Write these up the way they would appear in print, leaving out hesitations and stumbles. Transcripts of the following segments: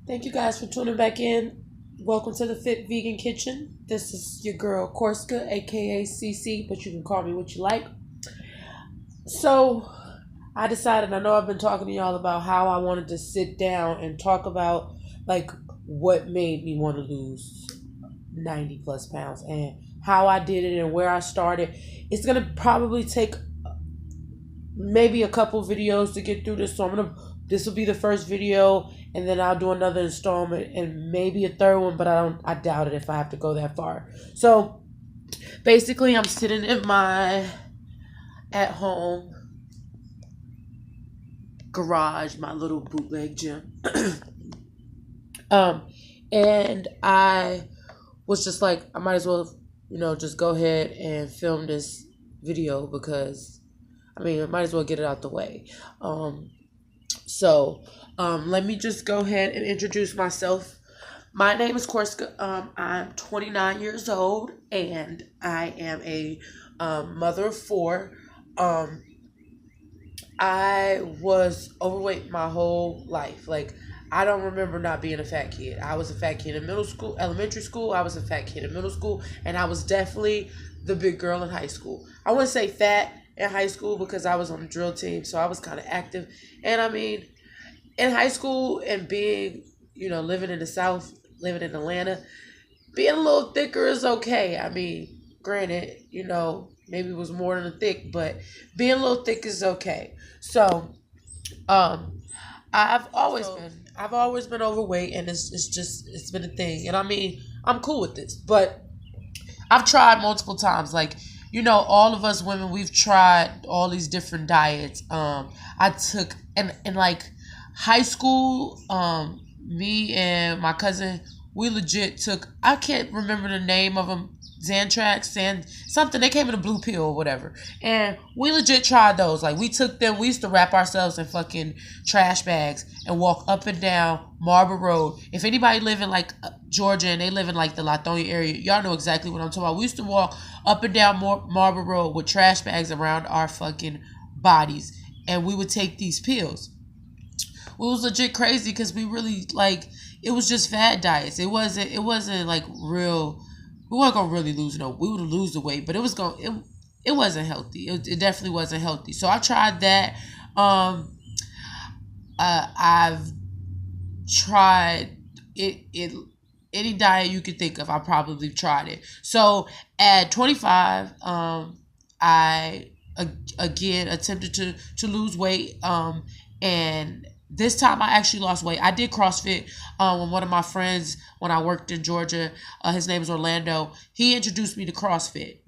Thank you guys for tuning back in. Welcome to the Fit Vegan Kitchen. This is your girl Corsica, aka CC, but you can call me what you like. So, I decided, I know I've been talking to y'all about how I wanted to sit down and talk about like what made me want to lose 90 plus pounds and how I did it and where I started. It's going to probably take maybe a couple videos to get through this. So this will be the first video, and then I'll do another installment and maybe a third one, but I doubt it if I have to go that far. So basically I'm sitting in my at home garage, my little bootleg gym. And I was just like, I might as well, just go ahead and film this video because I might as well get it out the way. So let me just go ahead and introduce myself. My name is Corsica. I'm 29 years old, and I am a mother of four. I was overweight my whole life. Like, I don't remember not being a fat kid. I was a fat kid in middle school, elementary school. I was a fat kid in middle school, and I was definitely the big girl in high school. I wouldn't say fat in high school because I was on the drill team, so I was kind of active. And in high school and being, living in the South, living in Atlanta, being a little thicker is okay. Granted, maybe it was more than a thick, but being a little thick is okay. So, I've always been overweight, and it's been a thing. And I'm cool with this, but I've tried multiple times. Like, all of us women, we've tried all these different diets. I took, in like high school, me and my cousin, we legit took, I can't remember the name of them, Xantrax, something. They came in a blue pill or whatever. And we legit tried those. Like, we took them, we used to wrap ourselves in fucking trash bags and walk up and down Marble Road. If anybody live in like Georgia and they live in like the Lithonia area, y'all know exactly what I'm talking about. We used to walk up and down Marble Road with trash bags around our fucking bodies, and we would take these pills. It was legit crazy because we really, like, it was just fad diets. It wasn't like real. We weren't gonna really lose we would lose the weight, but it wasn't healthy. It definitely wasn't healthy. So I tried that. I've tried it any diet you could think of. I probably tried it. So at 25, I again attempted to lose weight. And this time I actually lost weight. I did CrossFit with one of my friends when I worked in Georgia. His name is Orlando. He introduced me to CrossFit.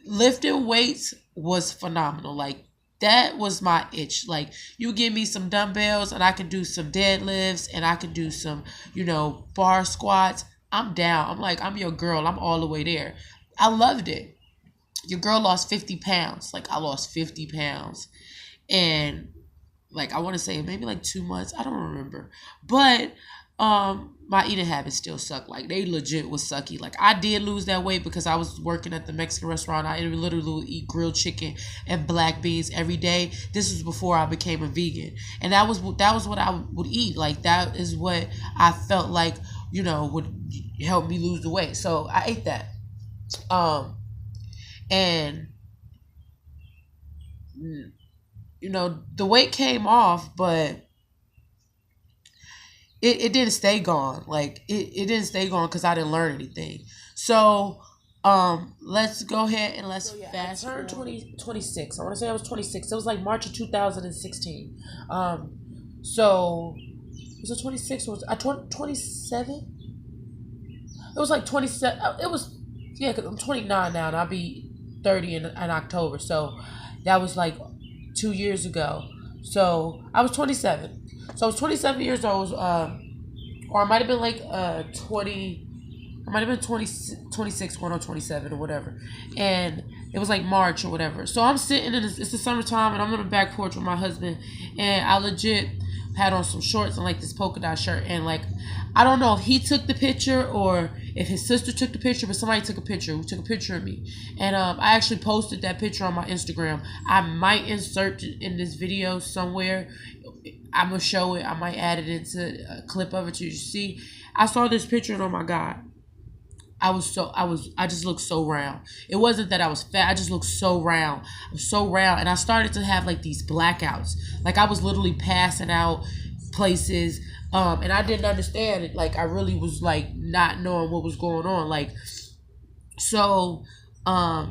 Lifting weights was phenomenal. Like, that was my itch. Like, you give me some dumbbells and I can do some deadlifts and I can do some, bar squats. I'm down. I'm like, I'm your girl. I'm all the way there. I loved it. Your girl lost 50 pounds. Like, I lost 50 pounds. And like, I want to say maybe like 2 months. I don't remember. But my eating habits still suck. Like, they legit was sucky. Like, I did lose that weight because I was working at the Mexican restaurant. I literally would eat grilled chicken and black beans every day. This was before I became a vegan. And that was what I would eat. Like, that is what I felt like, would help me lose the weight. So I ate that. And the weight came off, but it didn't stay gone. Like, it didn't stay gone because I didn't learn anything. So, let's go ahead and fast. I turned 26. I want to say I was 26. It was like March of 2016. So, was it 26 or was I 27? It was like 27. It was, yeah, because I'm 29 now, and I'll be 30 in October. So, that was like 2 years ago. So I was 27. So I was 27 years old, or I might have been like 20. I might have been 26 going on 27 or whatever. And it was like March or whatever. So I'm sitting in it's the summertime, and I'm on the back porch with my husband, and I legit had on some shorts and like this polka dot shirt, and like, I don't know if he took the picture or if his sister took the picture, but somebody took a picture. Who took a picture of me, and I actually posted that picture on my Instagram. I might insert it in this video somewhere, I'm gonna show it. I might add it into a clip of it to you see. I saw this picture and oh my god, I just looked so round. It wasn't that I was fat. I just looked so round. I was so round, and I started to have like these blackouts. Like I was literally passing out places, and I didn't understand it. Like I really was like not knowing what was going on. Like so, I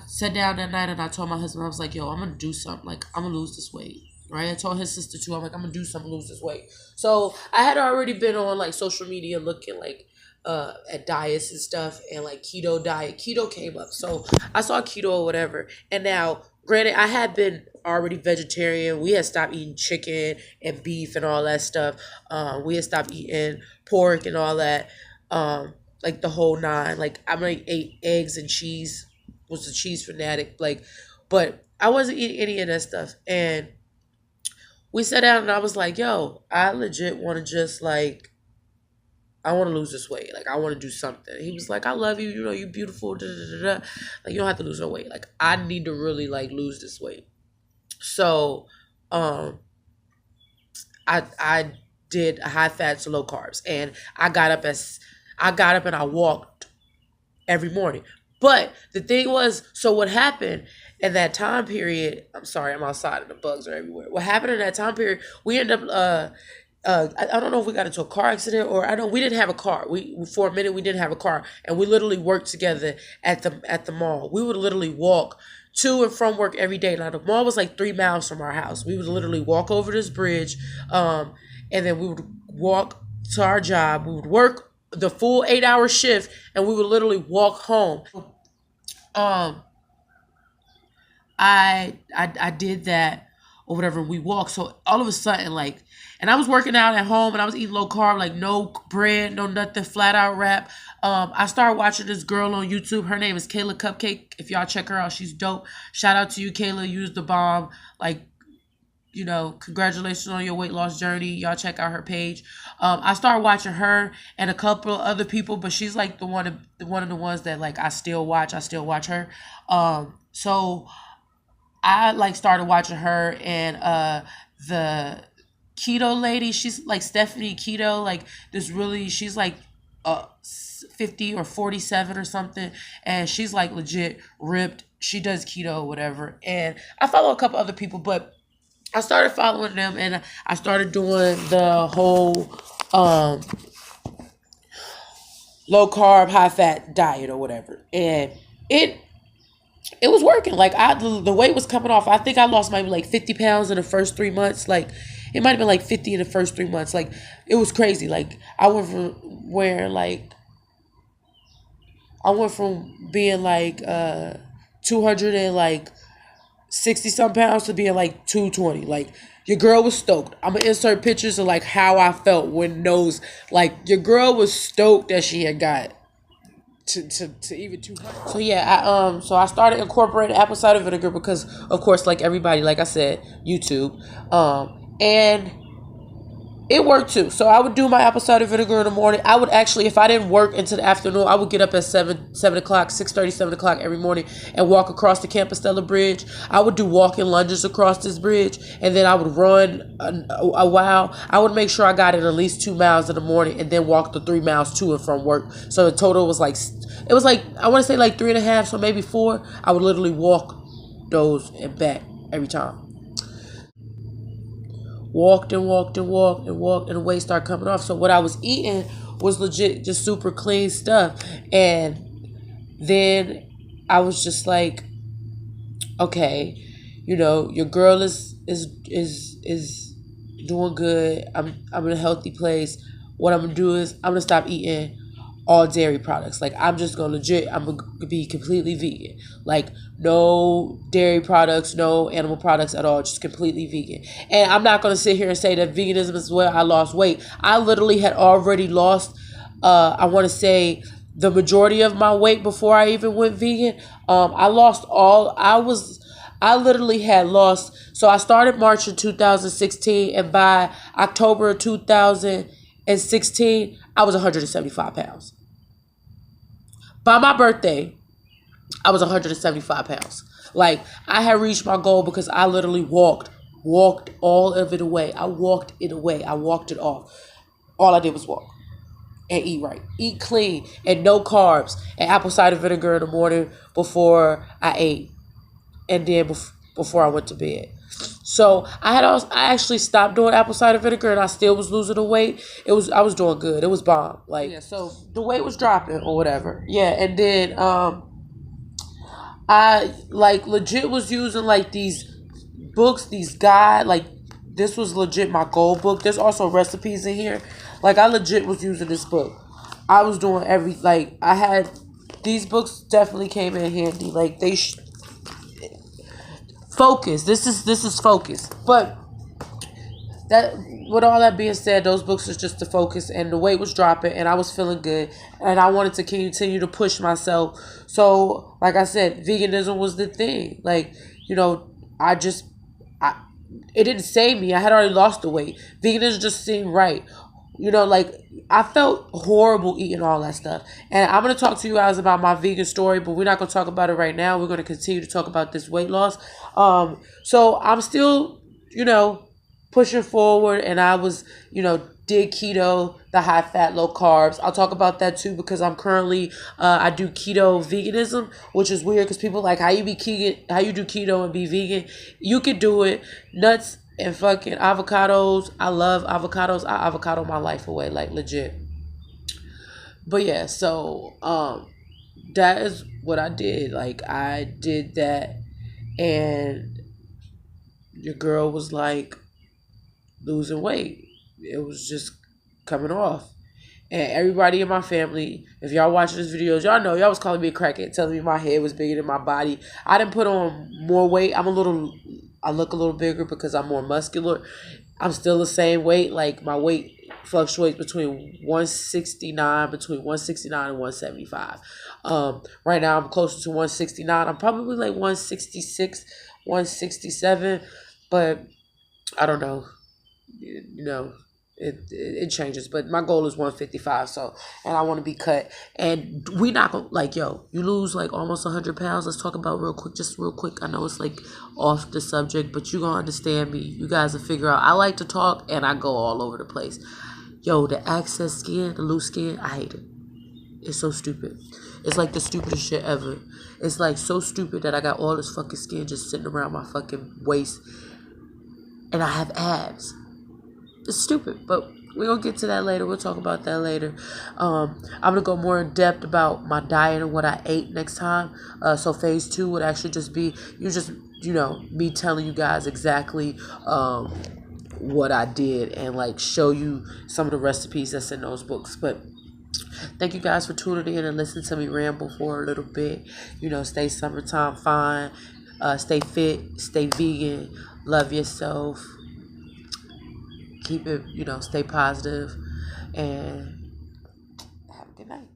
sat down that night and I told my husband, I was like, yo, I'm gonna do something. Like, I'm gonna lose this weight. Right? I told his sister too. I'm like, I'm gonna do something, lose this weight. So I had already been on like social media looking like at diets and stuff and like keto diet. Keto came up. So I saw keto or whatever. And now, granted, I had been already vegetarian. We had stopped eating chicken and beef and all that stuff. We had stopped eating pork and all that. Like the whole nine. Like I like ate eggs and cheese, was a cheese fanatic, like, but I wasn't eating any of that stuff. And we sat down and I was like, yo, I legit want to just like, I want to lose this weight. Like, I want to do something. He was like, I love you. You know, you're beautiful. Da, da, da, da. Like, you don't have to lose no weight. Like, I need to really like lose this weight. So, I did high fats, low carbs, and I got up and I walked every morning. But the thing was, so what happened in that time period, I'm sorry, I'm outside and the bugs are everywhere. What happened in that time period, we ended up, I don't know if we got into a car accident or I know we didn't have a car. For a minute, we didn't have a car. And we literally worked together at the mall. We would literally walk to and from work every day. Now, the mall was like 3 miles from our house. We would literally walk over this bridge, and then we would walk to our job. We would work the full 8-hour shift, and we would literally walk home. Um, I did that or whatever. We walked. So all of a sudden, like, and I was working out at home and I was eating low carb, like no bread, no nothing, flat out rap. I started watching this girl on YouTube. Her name is Kayla Cupcake. If y'all check her out, she's dope. Shout out to you, Kayla. Use the bomb. Like, you know, congratulations on your weight loss journey. Y'all check out her page. I started watching her and a couple of other people, but she's like one of the ones that like I still watch. I still watch her. So I like started watching her and the keto lady. She's like Stephanie Keto. Like this really, she's like 50 or 47 or something, and she's like legit ripped. She does keto or whatever. And I follow a couple other people, but I started following them and I started doing the whole low carb, high fat diet or whatever. And it was working. Like the weight was coming off. I think I lost maybe like 50 pounds in the first 3 months. Like it might have been like 50 in the first 3 months. Like it was crazy. Like I went from being like 200 and like 60 some pounds to being like 220. Like your girl was stoked. I'm gonna insert pictures of like how I felt when those, like your girl was stoked that she had got to even 200. So yeah, so I started incorporating apple cider vinegar because of course, like everybody, like I said, YouTube, and it worked too. So I would do my apple cider vinegar in the morning. I would actually, if I didn't work into the afternoon, I would get up at 7 o'clock, 6:30, 7 o'clock every morning and walk across the Compostela Bridge. I would do walking lunges across this bridge, and then I would run a while. I would make sure I got in at least 2 miles in the morning and then walk the 3 miles to and from work. So the total was like, it was like, I want to say like 3.5, so maybe 4. I would literally walk those and back every time. Walked and walked and walked and walked, and the weight started coming off. So what I was eating was legit just super clean stuff. And then I was just like, okay, you know, your girl is doing good. I'm in a healthy place. What I'm gonna do is I'm gonna stop eating all dairy products. Like I'm gonna be completely vegan. Like no dairy products, no animal products at all, just completely vegan. And I'm not gonna sit here and say that veganism is where I lost weight. I literally had already lost I wanna say the majority of my weight before I even went vegan. I literally had lost, so I started March of 2016, and by October of 2016, I was 175 pounds. By my birthday, I was 175 pounds. Like, I had reached my goal because I literally walked walked all of it away. I walked it away. I walked it off. All I did was walk and eat right, eat clean, and no carbs, and apple cider vinegar in the morning before I ate, and then before I went to bed. So I actually stopped doing apple cider vinegar, and I still was losing the weight. I was doing good. It was bomb. Like, yeah, so the weight was dropping or whatever. Yeah, and then I like legit was using like these books, these guide, like this was legit my goal book. There's also recipes in here. Like I legit was using this book. I was doing like I had these books definitely came in handy. Like focus. This is focus. But that with all that being said, those books was just to focus, and the weight was dropping, and I was feeling good, and I wanted to continue to push myself. So like I said, veganism was the thing. Like, I just I it didn't save me. I had already lost the weight. Veganism just seemed right. Like I felt horrible eating all that stuff. And I'm going to talk to you guys about my vegan story, but we're not going to talk about it right now. We're going to continue to talk about this weight loss. So I'm still, pushing forward, and I was, did keto, the high fat, low carbs. I'll talk about that too, because I'm currently, I do keto veganism, which is weird because people like, how you do keto and be vegan? You could do it. Nuts and fucking avocados. I love avocados. I avocado my life away, like legit. But yeah, so that is what I did. Like I did that, and your girl was like losing weight. It was just coming off. And everybody in my family, if y'all watching this videos, y'all know y'all was calling me a crackhead, telling me my head was bigger than my body. I didn't put on more weight. I look a little bigger because I'm more muscular. I'm still the same weight. Like my weight fluctuates between 169 and 175. Right now I'm closer to 169. I'm probably like 166, 167, but I don't know. It changes, but my goal is 155. So, and I want to be cut. And we not gonna like, yo, you lose like almost 100 pounds. Let's talk about just real quick. I know it's like off the subject, but you gonna understand me. You guys will figure out. I like to talk, and I go all over the place. Yo, the excess skin, the loose skin, I hate it. It's so stupid. It's like the stupidest shit ever. It's like so stupid that I got all this fucking skin just sitting around my fucking waist, and I have abs. It's stupid, but we're going to get to that later. We'll talk about that later. I'm going to go more in depth about my diet and what I ate next time. So phase 2 would actually just be, me telling you guys exactly what I did, and like show you some of the recipes that's in those books. But thank you guys for tuning in and listening to me ramble for a little bit. Stay summertime fine. Stay fit. Stay vegan. Love yourself. Keep it, stay positive, and have a good night.